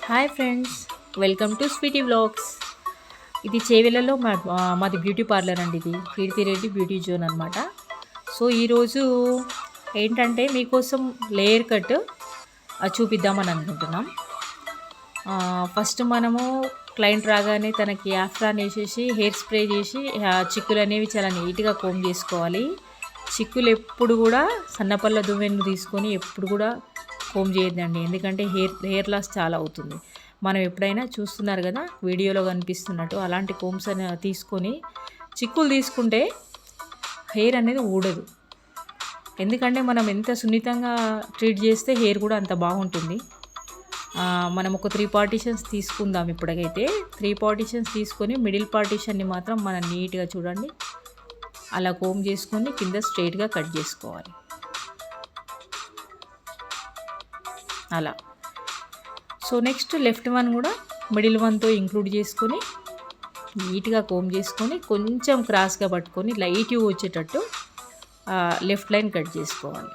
Hi friends, welcome to Sweety vlogs. ఇది చేవెళ్ళలో మాది బ్యూటీ పార్లర్ అండి. ఇది కీర్తిరెడ్డి బ్యూటీ జోన్ అనమాట. సో ఈరోజు ఏంటంటే మీకోసం లేయర్ కట్ చూపిద్దామని అనుకుంటున్నాం. ఫస్ట్ మనము క్లయింట్ రాగానే తనకి ఆఫ్రాన్ వేసేసి హెయిర్ స్ప్రే చేసి చిక్కులు అనేవి చాలా నీట్గా కోమ్ చేసుకోవాలి. చిక్కులు ఎప్పుడు కూడా సన్నపల్ల దువ్వెను తీసుకొని ఎప్పుడు కూడా కోమ్ చేయొద్దండి, ఎందుకంటే హెయిర్ లాస్ చాలా అవుతుంది. మనం ఎప్పుడైనా చూస్తున్నారు కదా వీడియోలో కనిపిస్తున్నట్టు అలాంటి కోమ్స్ అని తీసుకొని చిక్కులు తీసుకుంటే హెయిర్ అనేది ఊడదు. ఎందుకంటే మనం ఎంత సున్నితంగా ట్రీట్ చేస్తే హెయిర్ కూడా అంత బాగుంటుంది. మనం ఒక 3 పార్టీషన్స్ తీసుకుందాం. ఇప్పటికైతే 3 పార్టీషన్స్ తీసుకొని మిడిల్ పార్టీషన్ని మాత్రం మనం నీట్గా చూడండి అలా కోమ్ చేసుకొని కింద స్ట్రైట్గా కట్ చేసుకోవాలి. అలా. సో నెక్స్ట్ లెఫ్ట్ వన్ కూడా మిడిల్ వన్తో ఇంక్లూడ్ చేసుకొని నీట్గా కోమ్ చేసుకొని కొంచెం క్రాస్గా పట్టుకొని లైట్ యూ వచ్చేటట్టు లెఫ్ట్ లైన్ కట్ చేసుకోవాలి.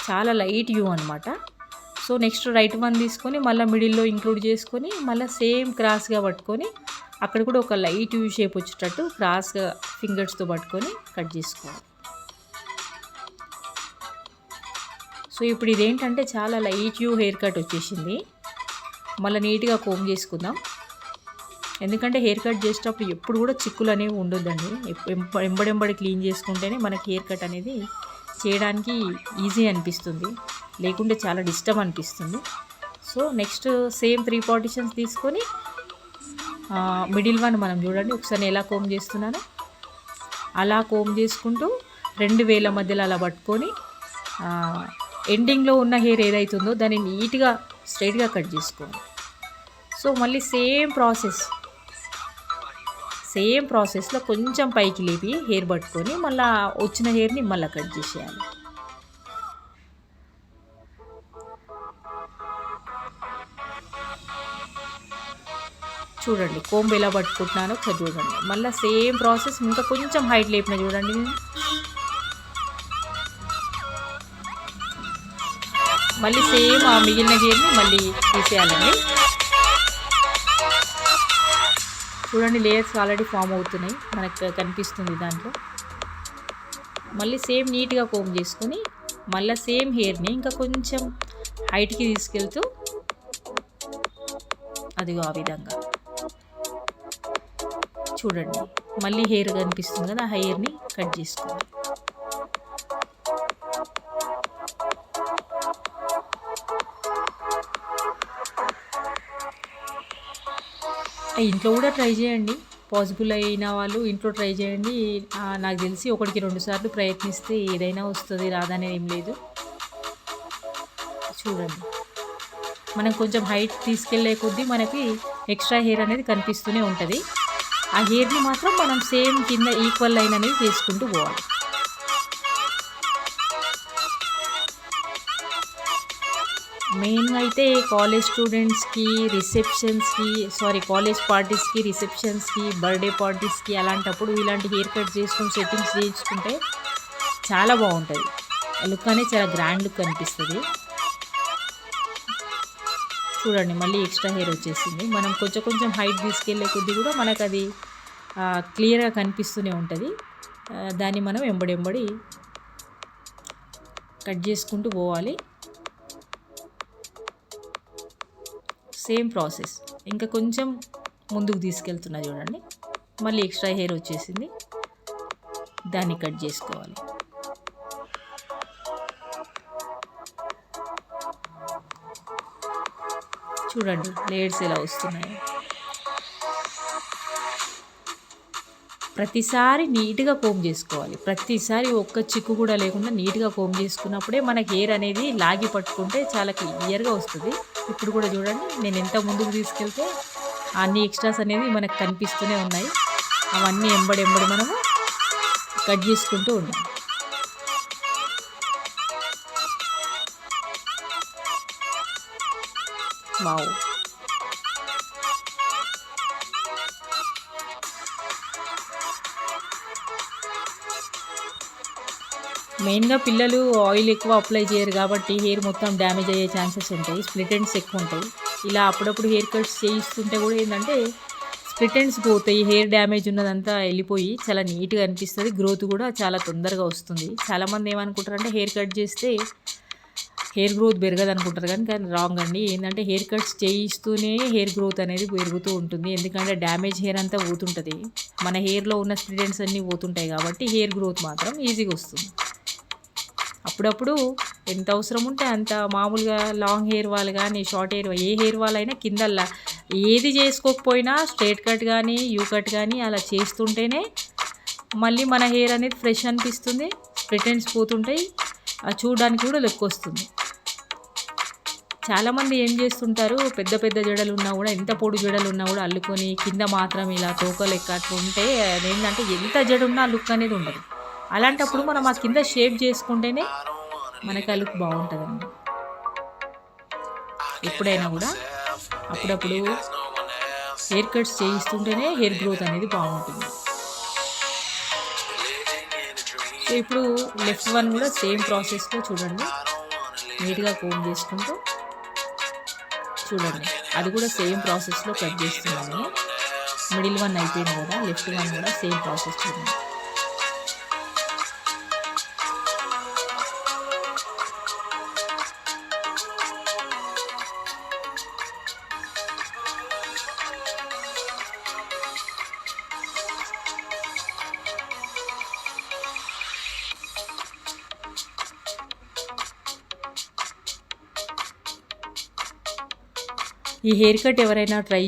చాలా లైట్ యూ అనమాట. సో నెక్స్ట్ రైట్ వన్ తీసుకొని మళ్ళీ మిడిల్లో ఇంక్లూడ్ చేసుకొని మళ్ళీ సేమ్ క్రాస్గా పట్టుకొని అక్కడ కూడా ఒక లైట్ యూ షేప్ వచ్చేటట్టు క్రాస్గా ఫింగర్స్తో పట్టుకొని కట్ చేసుకోవాలి. సో ఇప్పుడు ఇదేంటంటే చాలా లైట్ యూ హెయిర్ కట్ వచ్చేసింది. మళ్ళీ నీట్గా కోమ్ చేసుకుందాం. ఎందుకంటే హెయిర్ కట్ చేసేటప్పుడు ఎప్పుడు కూడా చిక్కులు అనేవి ఉండొద్దండి. ఎంబడెంబడి క్లీన్ చేసుకుంటేనే మనకి హెయిర్ కట్ అనేది చేయడానికి ఈజీ అనిపిస్తుంది, లేకుంటే చాలా డిస్టర్బ్ అనిపిస్తుంది. సో నెక్స్ట్ సేమ్ 3 పార్టీషన్స్ తీసుకొని మిడిల్ వన్ మనం చూడండి ఒకసారి ఎలా కోమ్ చేస్తున్నాను అలా కోమ్ చేసుకుంటూ 2 వేల మధ్యలో అలా పట్టుకొని ఎండింగ్లో ఉన్న హెయిర్ ఏదైతుందో దాన్ని నీట్గా స్ట్రైట్గా కట్ చేసుకోవాలి. సో మళ్ళీ సేమ్ ప్రాసెస్లో కొంచెం పైకి లేపి హెయిర్ పట్టుకొని మళ్ళీ వచ్చిన హెయిర్ని మళ్ళీ కట్ చేసేయాలి. చూడండి కోంబ్ ఎలా పట్టుకుంటున్నానో ఒకసారి చూడండి. మళ్ళీ సేమ్ ప్రాసెస్ ఇంకా కొంచెం హైట్ లేపిన చూడండి. మళ్ళీ సేమ్ ఆ మిగిలిన హెయిర్ని మళ్ళీ తీసేయాలండి. చూడండి లేయర్స్ ఆల్రెడీ ఫామ్ అవుతున్నాయి, మనకు కనిపిస్తుంది దాంట్లో. మళ్ళీ సేమ్ నీట్గా కోమ్ చేసుకొని మళ్ళీ సేమ్ హెయిర్ని ఇంకా కొంచెం హైట్కి తీసుకెళ్తూ అదిగో ఆ విధంగా చూడండి మళ్ళీ హెయిర్ కనిపిస్తుంది కదా, ఆ హెయిర్ని కట్ చేసుకోవాలి. ఇంట్లో కూడా ట్రై చేయండి, పాసిబుల్ అయిన వాళ్ళు ఇంట్లో ట్రై చేయండి. నాకు తెలిసి 1-2 సార్లు ప్రయత్నిస్తే ఏదైనా వస్తుంది, రాదనేది ఏం లేదు. చూడండి మనం కొంచెం హైట్ తీసుకెళ్లే కొద్దీ మనకి ఎక్స్ట్రా హెయిర్ అనేది కనిపిస్తూనే ఉంటుంది. ఆ హెయిర్ని మాత్రం మనం సేమ్ కింద ఈక్వల్ లైన్ అనేది చేసుకుంటూ పోవాలి. మెయిన్గా అయితే కాలేజ్ స్టూడెంట్స్కి కాలేజ్ పార్టీస్కి, రిసెప్షన్స్కి, బర్త్డే పార్టీస్కి అలాంటప్పుడు ఇలాంటి హెయిర్ కట్ చేసుకుని సెట్టింగ్స్ చేయించుకుంటే చాలా బాగుంటుంది. లుక్ అనేది చాలా గ్రాండ్ లుక్ అనిపిస్తుంది. చూడండి మళ్ళీ ఎక్స్ట్రా హెయిర్ వచ్చేసింది. మనం కొంచెం హైట్ తీసుకెళ్లే కొద్దీ కూడా మనకు అది క్లియర్గా కనిపిస్తూనే ఉంటుంది. దాన్ని మనం ఎంబడి కట్ చేసుకుంటూ పోవాలి. సేమ్ ప్రాసెస్ ఇంకా కొంచెం ముందుకు తీసుకెళ్తున్నా చూడండి. మళ్ళీ ఎక్స్ట్రా హెయిర్ వచ్చేసింది, దాన్ని కట్ చేసుకోవాలి. చూడండి లేయర్స్ ఎలా వస్తున్నాయి. ప్రతిసారి నీట్గా కోమ్ చేసుకోవాలి. ప్రతిసారి ఒక్క చిక్కు కూడా లేకుండా నీట్గా కోమ్ చేసుకున్నప్పుడే మనకి హెయిర్ అనేది లాగి పట్టుకుంటే చాలా క్లియర్గా వస్తుంది. ఇప్పుడు కూడా చూడండి నేను ఎంత ముందుకు తీసుకెళ్తే అన్ని ఎక్స్ట్రాస్ అనేవి మనకు కనిపిస్తూనే ఉన్నాయి. అవన్నీ ఎంబడి మనము కట్ చేసుకుంటూ ఉన్నాం. వావ్, మెయిన్గా పిల్లలు ఆయిల్ ఎక్కువ అప్లై చేయరు కాబట్టి హెయిర్ మొత్తం డ్యామేజ్ అయ్యే ఛాన్సెస్ ఉంటాయి, స్ప్లిట్ ఎండ్స్ ఎక్కువ ఉంటాయి. ఇలా అప్పుడప్పుడు హెయిర్ కట్స్ చేయిస్తుంటే కూడా ఏంటంటే స్ప్లిట్ ఎండ్స్ పోతాయి, హెయిర్ డ్యామేజ్ ఉన్నదంతా వెళ్ళిపోయి చాలా నీట్గా అనిపిస్తుంది, గ్రోత్ కూడా చాలా తొందరగా వస్తుంది. చాలామంది ఏమనుకుంటారంటే హెయిర్ కట్ చేస్తే హెయిర్ గ్రోత్ పెరగదు అనుకుంటారు, కానీ రాంగ్ అండి. ఏంటంటే హెయిర్ కట్స్ చేయిస్తూనే హెయిర్ గ్రోత్ అనేది పెరుగుతూ ఉంటుంది. ఎందుకంటే డ్యామేజ్ హెయిర్ అంతా పోతుంటుంది, మన హెయిర్లో ఉన్న స్ప్లిట్ ఎండ్స్ అన్నీ పోతుంటాయి కాబట్టి హెయిర్ గ్రోత్ మాత్రం ఈజీగా వస్తుంది. అప్పుడప్పుడు ఎంత అవసరం ఉంటే అంత, మామూలుగా లాంగ్ హెయిర్ వాళ్ళు కానీ షార్ట్ హెయిర్ వాళ్ళు అయినా కింద ఏది చేసుకోకపోయినా స్ట్రైట్ కట్ కానీ యూ కట్ కానీ అలా చేస్తుంటేనే మళ్ళీ మన హెయిర్ అనేది ఫ్రెష్ అనిపిస్తుంది, స్ప్లిట్ ఎండ్స్ పోతుంటాయి, చూడడానికి కూడా లుక్ వస్తుంది. చాలామంది ఏం చేస్తుంటారు, పెద్ద పెద్ద జడలు ఉన్నా కూడా, ఎంత పొడి జడలు ఉన్నా కూడా అల్లుకొని కింద మాత్రం ఇలా తోక లెక్క అట్లా ఉంటే అదేంటంటే ఎంత జడ ఉన్నా లుక్ అనేది ఉండదు. అలాంటప్పుడు మనం ఆ కింద షేప్ చేసుకుంటేనే మనకి ఆ లుక్ బాగుంటుందండి. ఎప్పుడైనా కూడా అప్పుడప్పుడు హెయిర్ కట్స్ చేయిస్తుంటేనే హెయిర్ గ్రోత్ అనేది బాగుంటుంది. సో ఇప్పుడు లెఫ్ట్ వన్ కూడా సేమ్ ప్రాసెస్లో చూడండి, నీట్గా కోమ్ చేసుకుంటూ చూడండి, అది కూడా సేమ్ ప్రాసెస్లో కట్ చేస్తున్నాను. మిడిల్ వన్ అయిపోయింది కదా, లెఫ్ట్ వన్ కూడా సేమ్ ప్రాసెస్ చూడండి. ఈ హెయిర్ కట్ ఎవరైనా ట్రై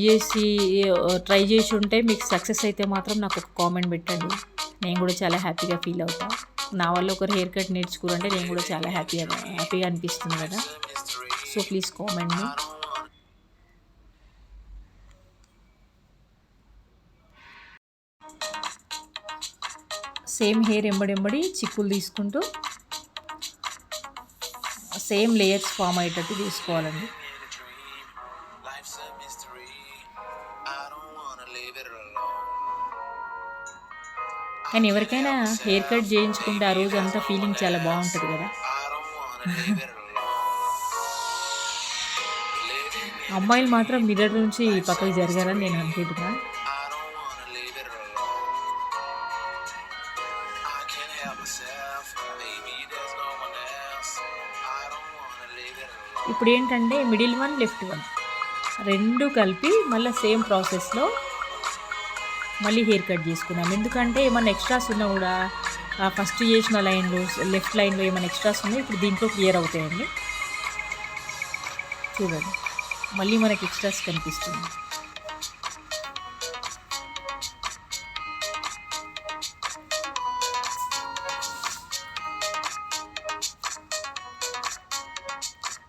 చేసి ఉంటే మీకు సక్సెస్ అయితే మాత్రం నాకు ఒక కామెంట్ పెట్టండి, నేను కూడా చాలా హ్యాపీగా ఫీల్ అవుతాను. నా వల్ల ఒకరు హెయిర్ కట్ నేర్చుకోవాలంటే నేను కూడా చాలా హ్యాపీగా అనిపిస్తుంది కదా. So please comment me. Same hair ఎంబడి చిక్కులు తీసుకుంటూ సేమ్ లేయర్స్ ఫామ్ అయ్యేటట్టు తీసుకోవాలండి. కానీ ఎవరికైనా హెయిర్ కట్ చేయించుకుంటే ఆ రోజు అంతా ఫీలింగ్ చాలా బాగుంటుంది కదా. అమ్మాయిలు మాత్రం మిర్రర్ నుంచి పక్కకి జరగాలని నేను అనుకుంటున్నాను. ఇప్పుడు ఏంటంటే మిడిల్ వన్ లెఫ్ట్ వన్ రెండు కలిపి మళ్ళీ సేమ్ ప్రాసెస్లో మళ్ళీ హెయిర్ కట్ చేసుకున్నాం. ఎందుకంటే ఏమైనా ఎక్స్ట్రాస్ ఉన్నా కూడా ఫస్ట్ చేసిన లైన్లో లెఫ్ట్ లైన్లో ఏమైనా ఎక్స్ట్రాస్ ఉన్నాయి ఇప్పుడు దీంట్లో క్లియర్ అవుతాయండి. చూడండి, మళ్ళీ మనకి ఎక్స్ట్రాస్ కనిపిస్తుంది.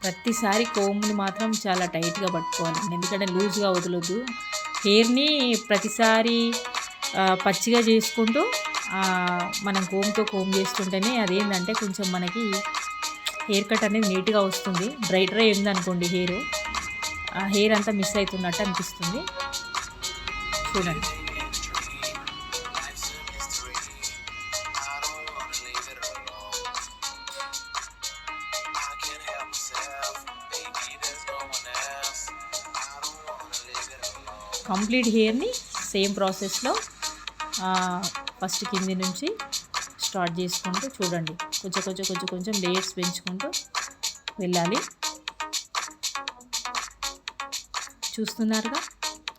ప్రతిసారి కోమ్ని మాత్రం చాలా టైట్గా పట్టుకోవాలండి, ఎందుకంటే లూజ్గా వదలొద్దు. హెయిర్ని ప్రతిసారి పచ్చిగా చేసుకుంటూ మనం కోమ్ చేస్తుంటేనే అదేంటంటే కొంచెం మనకి హెయిర్ కట్ అనేది నీట్గా వస్తుంది. డ్రై ఉందనుకోండి హెయిర్ అంతా మిస్ అవుతున్నట్టు అనిపిస్తుంది. చూడండి, కంప్లీట్ హెయిర్ని సేమ్ ప్రాసెస్లో ఫస్ట్ కింది నుంచి స్టార్ట్ చేసుకుంటూ చూడండి, కొంచెం లేయర్స్ పెంచుకుంటూ వెళ్ళాలి. చూస్తున్నారుగా,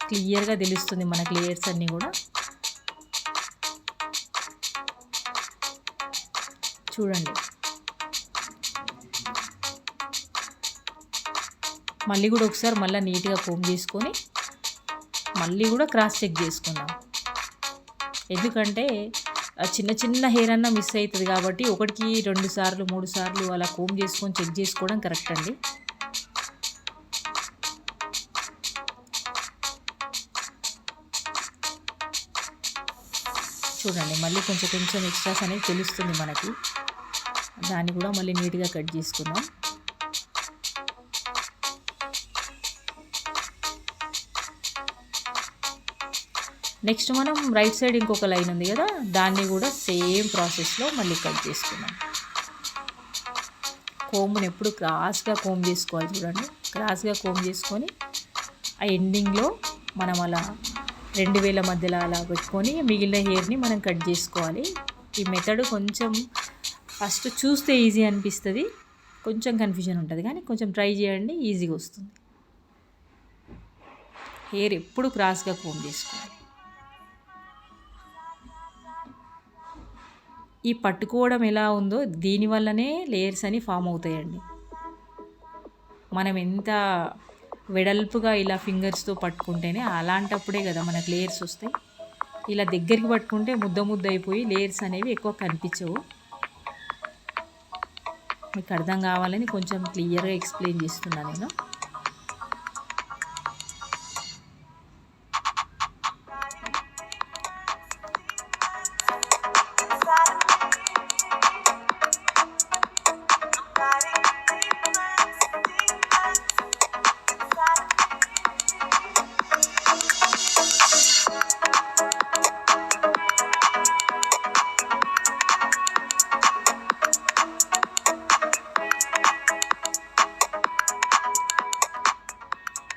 క్లియర్గా తెలుస్తుంది మనకి లేయర్స్ అన్నీ కూడా. చూడండి, మళ్ళీ కూడా ఒకసారి మళ్ళీ నీట్గా కోమ్ చేసుకొని మళ్ళీ కూడా క్రాస్ చెక్ చేసుకుందాం. ఎందుకంటే చిన్న హెయిర్ అన్నా మిస్ అవుతుంది కాబట్టి 1కి 2 సార్లు 3 సార్లు అలా కోమ్ చేసుకొని చెక్ చేసుకోవడం కరెక్ట్ అండి. చూడండి, మళ్ళీ కొంచెం ఎక్స్ట్రాస్ అనేది తెలుస్తుంది మనకి, దాన్ని కూడా మళ్ళీ నీట్గా కట్ చేసుకుందాం. నెక్స్ట్ మనం రైట్ సైడ్ ఇంకొక లైన్ ఉంది కదా, దాన్ని కూడా సేమ్ ప్రాసెస్లో మళ్ళీ కట్ చేసుకున్నాం. కోమ్ని ఎప్పుడు క్రాస్గా కోమ్ చేసుకోవాలి చూడండి. క్రాస్గా కోమ్ చేసుకొని ఆ ఎండింగ్లో మనం అలా 2 మధ్యలో అలా పెట్టుకొని మిగిలిన హెయిర్ని మనం కట్ చేసుకోవాలి. ఈ మెథడ్ కొంచెం ఫస్ట్ చూస్తే ఈజీ అనిపిస్తుంది, కొంచెం కన్ఫ్యూజన్ ఉంటుంది, కానీ కొంచెం ట్రై చేయండి, ఈజీగా వస్తుంది. హెయిర్ ఎప్పుడు క్రాస్గా కోమ్ చేసుకోవాలి. ఈ పట్టుకోవడం ఎలా ఉందో దీనివల్లనే లేయర్స్ అని ఫామ్ అవుతాయండి. మనం ఎంత వెడల్పుగా ఇలా ఫింగర్స్తో పట్టుకుంటేనే అలాంటప్పుడే కదా మనకు లేయర్స్ వస్తాయి. ఇలా దగ్గరికి పట్టుకుంటే ముద్ద అయిపోయి లేయర్స్ అనేవి ఎక్కువ కనిపించవు. మీకు అర్థం కావాలని కొంచెం క్లియర్గా ఎక్స్ప్లెయిన్ చేస్తున్నాను నేను.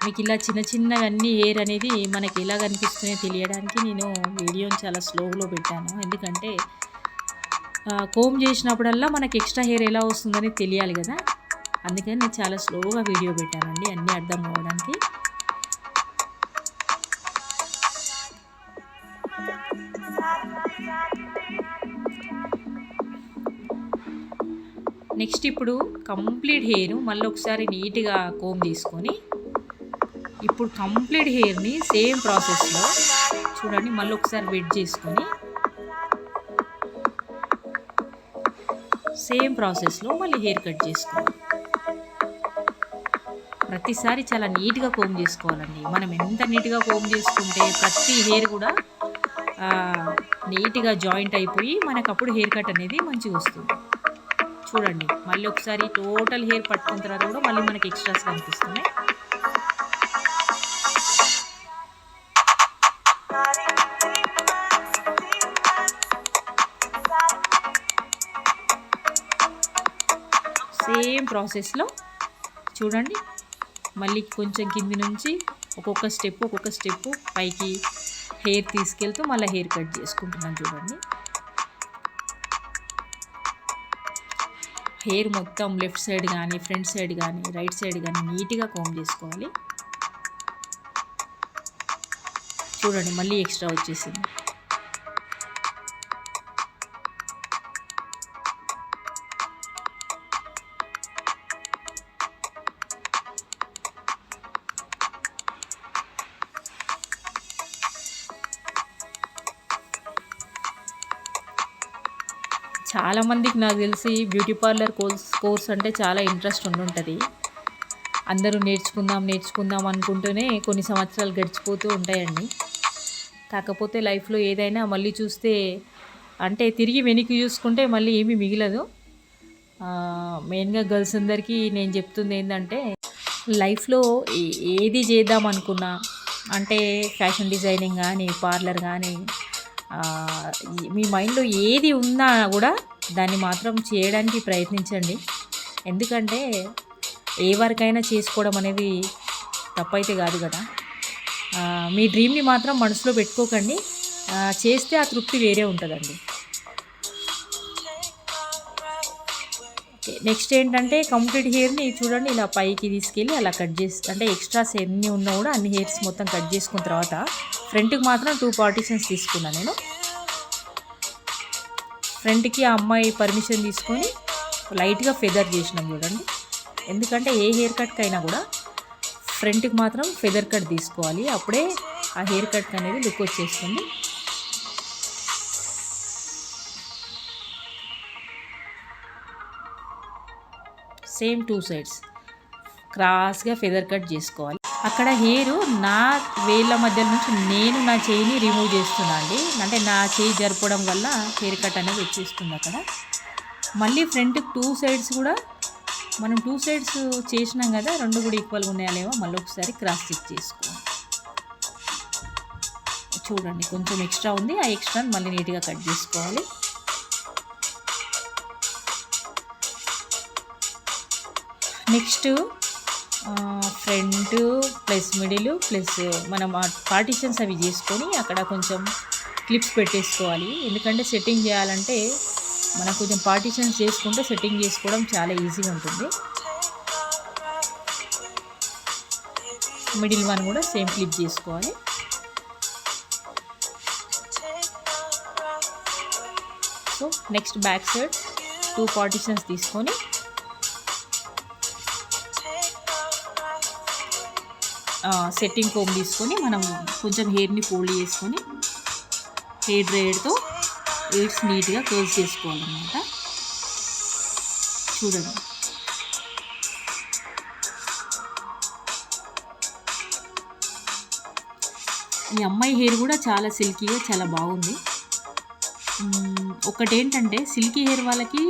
మీకు ఇలా చిన్నవన్నీ హెయిర్ అనేది మనకి ఎలా కనిపిస్తున్నాయో తెలియడానికి నేను వీడియోని చాలా స్లోలో పెట్టాను. ఎందుకంటే కోమ్ చేసినప్పుడల్లా మనకి ఎక్స్ట్రా హెయిర్ ఎలా వస్తుందని తెలియాలి కదా, అందుకని నేను చాలా స్లోగా వీడియో పెట్టానండి, అన్నీ అర్థం అవ్వడానికి. నెక్స్ట్ ఇప్పుడు కంప్లీట్ హెయిర్ మళ్ళీ ఒకసారి నీట్గా కోమ్ తీసుకొని ఇప్పుడు కంప్లీట్ హెయిర్ని సేమ్ ప్రాసెస్లో చూడండి మళ్ళీ ఒకసారి వెట్ చేసుకొని సేమ్ ప్రాసెస్లో మళ్ళీ హెయిర్ కట్ చేసుకోవాలి. ప్రతిసారి చాలా నీట్గా కోమ్ చేసుకోవాలండి. మనం ఎంత నీట్గా కోమ్ చేసుకుంటే ప్రతి హెయిర్ కూడా నీట్గా జాయింట్ అయిపోయి మనకు అప్పుడు హెయిర్ కట్ అనేది మంచిగా వస్తుంది. చూడండి మళ్ళీ ఒకసారి టోటల్ హెయిర్ పట్టుకున్న తర్వాత కూడా మళ్ళీ మనకి ఎక్స్ట్రాస్ కనిపిస్తున్నాయి. సేమ్ ప్రాసెస్లో చూడండి మళ్ళీ కొంచెం కింది నుంచి ఒక్కొక్క స్టెప్ పైకి హెయిర్ తీసుకెళ్తూ మళ్ళీ హెయిర్ కట్ చేసుకుంటున్నాను. చూడండి హెయిర్ మొత్తం లెఫ్ట్ సైడ్ కానీ ఫ్రంట్ సైడ్ కానీ రైట్ సైడ్ కానీ నీట్గా కోమ్ చేసుకోవాలి. చూడండి మళ్ళీ ఎక్స్ట్రా వచ్చేసింది. చాలామందికి నాకు తెలిసి బ్యూటీ పార్లర్ కోర్స్ అంటే చాలా ఇంట్రెస్ట్ ఉండుంటుంది. అందరూ నేర్చుకుందాం అనుకుంటూనే కొన్ని సంవత్సరాలు గడిచిపోతూ ఉంటాయండి. కాకపోతే లైఫ్లో ఏదైనా మళ్ళీ చూస్తే అంటే తిరిగి వెనక్కి చూసుకుంటే మళ్ళీ ఏమీ మిగలదు. మెయిన్గా గర్ల్స్ అందరికీ నేను చెప్తుంది ఏంటంటే లైఫ్లో ఏది చేద్దాం అనుకున్నా అంటే ఫ్యాషన్ డిజైనింగ్ కానీ పార్లర్ కానీ మీ మైండ్లో ఏది ఉన్నా కూడా దాన్ని మాత్రం చేయడానికి ప్రయత్నించండి. ఎందుకంటే ఏ వరకైనా చేసుకోవడం అనేది తప్పైతే కాదు కదా. మీ డ్రీమ్ని మాత్రం మనసులో పెట్టుకోకండి, చేస్తే ఆ తృప్తి వేరే ఉంటుందండి. నెక్స్ట్ ఏంటంటే కంప్లీట్ హెయిర్ని చూడండి ఇలా పైకి తీసుకెళ్ళి అలా కట్ చేసి అంటే ఎక్స్ట్రాస్ ఎన్ని ఉన్నా కూడా అన్ని హెయిర్స్ మొత్తం కట్ చేసుకున్న తర్వాత ఫ్రంట్కి మాత్రం 2 పార్టీషన్స్ తీసుకున్నాను నేను. ఫ్రంట్కి ఆ అమ్మాయి పర్మిషన్ తీసుకొని లైట్గా ఫెదర్ చేసినాం చూడండి. ఎందుకంటే ఏ హెయిర్ కట్కి అయినా కూడా ఫ్రంట్కి మాత్రం ఫెదర్ కట్ తీసుకోవాలి, అప్పుడే ఆ హెయిర్ కట్ అనేది లుక్ వచ్చేస్తుంది. సేమ్ 2 సైడ్స్ క్రాస్గా ఫెదర్ కట్ చేసుకోవాలి. అక్కడ హెయిర్ నా వేళ్ళ మధ్య నుంచి నేను నా చేయిని రిమూవ్ చేస్తున్నా అండి, అంటే నా చేయి జరపడం వల్ల హెయిర్ కట్ అనేది వచ్చేస్తుంది అక్కడ. మళ్ళీ ఫ్రంట్ 2 సైడ్స్ కూడా మనం 2 సైడ్స్ చేసినాం కదా, 2 కూడా ఈక్వల్గా ఉన్నాయా మళ్ళీ ఒకసారి క్రాస్ చెక్ చేసుకోవాలి. చూడండి కొంచెం ఎక్స్ట్రా ఉంది, ఆ ఎక్స్ట్రాని మళ్ళీ నీట్గా కట్ చేసుకోవాలి. Next front plus middle plus మనం పార్టిషన్స్ అవి చేసుకొని అక్కడ కొంచెం క్లిప్స్ పెట్టేసుకోవాలి. ఎందుకంటే సెట్టింగ్ చేయాలంటే మనం కొంచెం పార్టిషన్స్ చేసుకుంటే సెట్టింగ్ చేసుకోవడం చాలా ఈజీగా ఉంటుంది. మిడిల్ వన్ కూడా సేమ్ క్లిప్ చేసుకోవాలి. So next back side 2 partitions తీసుకొని సెట్టింగ్ కోమ్ తీసుకొని మనం కొంచెం హెయిర్ని ఫోల్డ్ చేసుకొని హెయిర్ డ్రైయర్తో ఎయిడ్స్ నీట్గా కర్ల్స్ చేసుకోవాలన్నమాట. చూడండి, ఈ అమ్మాయి హెయిర్ కూడా చాలా సిల్కీగా చాలా బాగుంది. ఒకటేంటంటే సిల్కీ హెయిర్ వాళ్ళకి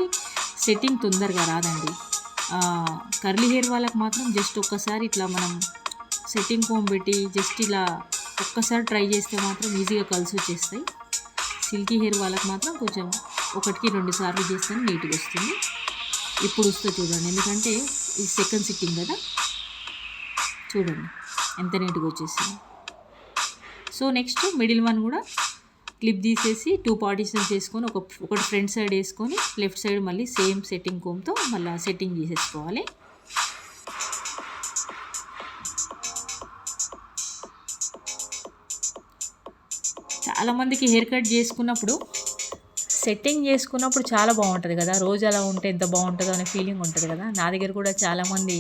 సెట్టింగ్ తొందరగా రాదండి. కర్లీ హెయిర్ వాళ్ళకి మాత్రం జస్ట్ ఒక్కసారి ఇట్లా మనం సెట్టింగ్ కోమ్ పెట్టి జస్ట్ ఇలా ఒక్కసారి ట్రై చేస్తే మాత్రం ఈజీగా కలిసి వచ్చేస్తాయి. సిల్కీ హెయిర్ వాళ్ళకి మాత్రం కొంచెం 1-2 సార్లు చేస్తే నీట్గా వస్తుంది. ఇప్పుడు వస్తుంది చూడండి, ఎందుకంటే ఇది సెకండ్ సిట్టింగ్ కదా. చూడండి ఎంత నీట్గా వచ్చేసింది. సో నెక్స్ట్ మిడిల్ వన్ కూడా క్లిప్ తీసేసి 2 పార్టిషన్స్ చేసుకొని ఒకటి ఫ్రంట్ సైడ్ వేసుకొని లెఫ్ట్ సైడ్ మళ్ళీ సేమ్ సెట్టింగ్ కోమ్తో మళ్ళీ సెట్టింగ్ చేసేసుకోవాలి. చాలామందికి హెయిర్ కట్ చేసుకున్నప్పుడు సెట్టింగ్ చేసుకున్నప్పుడు చాలా బాగుంటుంది కదా, రోజు అలా ఉంటే ఎంత బాగుంటుందో అనే ఫీలింగ్ ఉంటుంది కదా. నా దగ్గర కూడా చాలామంది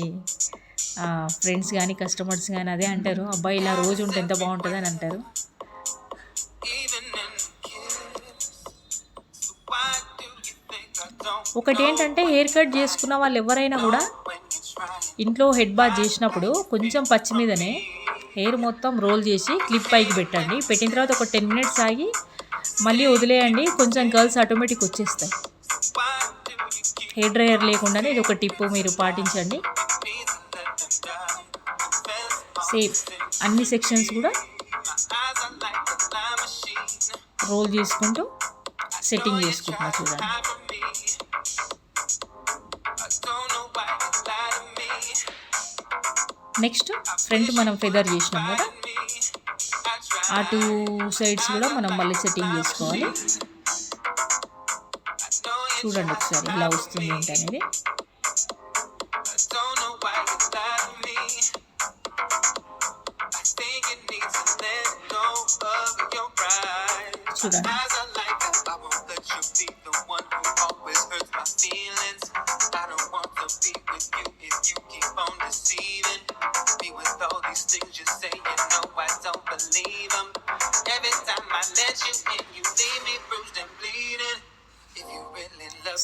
ఫ్రెండ్స్ కానీ కస్టమర్స్ కానీ అదే అంటారు, అబ్బాయి ఇలా రోజు ఉంటే ఎంత బాగుంటుంది అని అంటారు. ఒకటి ఏంటంటే హెయిర్ కట్ చేసుకున్న వాళ్ళు ఎవరైనా కూడా ఇంట్లో హెడ్ బాత్ చేసినప్పుడు కొంచెం పచ్చి మీదనే హెయిర్ మొత్తం రోల్ చేసి క్లిప్ పైకి పెట్టండి. పెట్టిన తర్వాత ఒక 10 మినిట్స్ ఆగి మళ్ళీ వదిలేయండి, కొంచెం కర్ల్స్ ఆటోమేటిక్ వచ్చేస్తాయి. హెయిర్ డ్రైయర్ లేకుండానే ఇది ఒక టిప్ మీరు పాటించండి. సేమ్ అన్ని సెక్షన్స్ కూడా రోల్ చేసుకుంటూ సెట్టింగ్ చేసుకుంటున్నా చూడండి. నెక్స్ట్ ఫ్రంట్ మనం ఫెదర్ చేసినాం కదా, ఆ 2 సైడ్స్ కూడా మనం మళ్ళీ సెట్టింగ్ చేసుకోవాలి. చూడండి ఒకసారి ఇలా వస్తుంది ఏంటి అనేది. చూడండి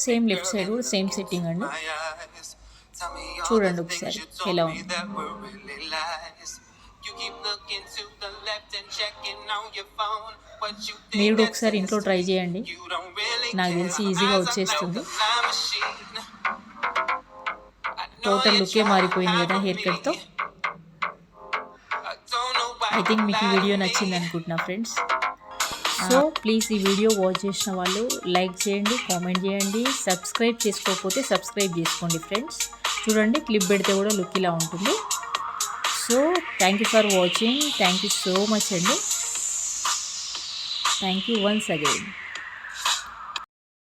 సేమ్ లెఫ్ట్ సైడ్ కూడా సేమ్ సెట్టింగ్ అండి. చూడండి ఒకసారి ఎలా ఉంది. మీరు ఒకసారి ఇంట్లో ట్రై చేయండి, నాకు తెలిసి ఈజీగా వచ్చేస్తుంది. టోటల్ లుకే మారిపోయింది కదా హెయిర్ కట్తో. ఐ థింక్ మీకు ఈ వీడియో నచ్చింది అనుకుంటున్నా ఫ్రెండ్స్. సో ప్లీజ్ ఈ వీడియో వాచ్ చేసిన వాళ్ళు లైక్ చేయండి, కామెంట్ చేయండి, సబ్స్క్రైబ్ చేసుకోకపోతే సబ్స్క్రైబ్ చేసుకోండి ఫ్రెండ్స్. చూడండి క్లిప్ పెడితే కూడా లుక్ ఇలా ఉంటుంది. So thank you for watching, thank you so much అండి. Thank you once again.